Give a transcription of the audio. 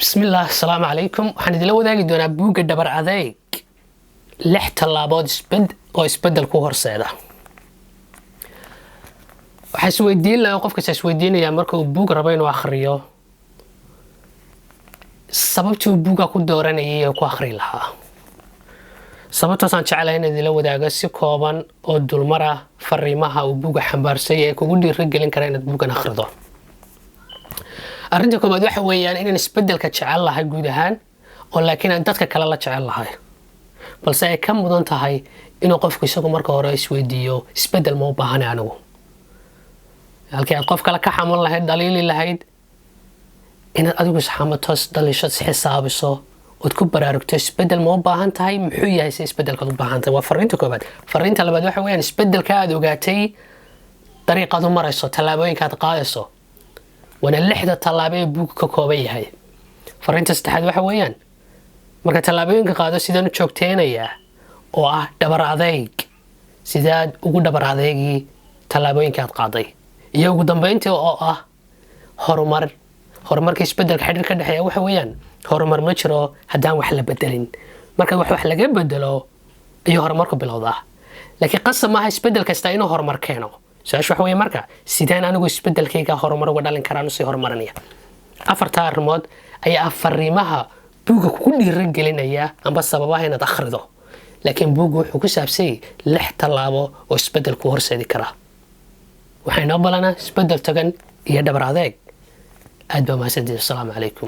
بسم الله السلام عليكم waxaan idin wadaagi doonaa buugga dhabar adeeg 6 talaabood isbedel ku horseeda waxa isweydiin lahaa qofka isweydiinaya marka uu buug rabo inuu akhriyo sababta uu buugga ku dooranayay ku akhri lahaa sababtaas aan jecelahay in idin la wadaago si kooban oo dulmara fariimaha uu buugga xambaarsan yahay kugu dhiirigelin kara inaad buuggan akhrido arrinta koobaad waxa weeyaan in isbedelka jecel lahay guud ahaan oo laakiin aan dadka kale la jecel lahay balse ay ka mudan tahay inuu qofku isagu marka hore isweydiiyo isbedel ma u baahan anigu halkii aad qof kale ka xamal lahayd dhaliili lahayd inaad adigu saxamato dhalishad xisaabiso oo ku baraarugto isbedel ma u baahan tahay muxuu yahay si isbedelka u baahan tahay waa fariinta koobaad fariinta labaad waxa weeyaan isbedelka aad ogaatay dariiqadu marayso talaabooyinka aad qaadayso وانا لحظة طلابي بوك كوكوبي هاي فرنت استحد waxa weeyaan marka talaabooyinka qaado sidaan u joogteynaya oo ah dhabar adeeg sidaad ugu dhabar adeegi talaabooyinka aad qaaday iyo ugu dambeyntii oo ah horumarka isbedelka xiriir ka dhaxeeya waxa weeyaan horumar ma jiro hadaan wax la bedelin marka wax laga bedelo iyo horumarku bilowdaa laakiin qasam ma isbedel kasta inuu horumar keeno ساش وحوي مركا سيدان أنا قلت بدل كيكا هرمر ودالن كرانو سي هرمرنيا أفرتها الرماد أي أفريمها بوغو كل الرجلين أياه أم بس سببها هنا تخرده لكن بوغو حكو سابسي لحت اللابو وسبدل كوهر سيدي كرا وحين أبلنا سبدل تغن يدبر عذاك أدبا ما سيدي السلام عليكم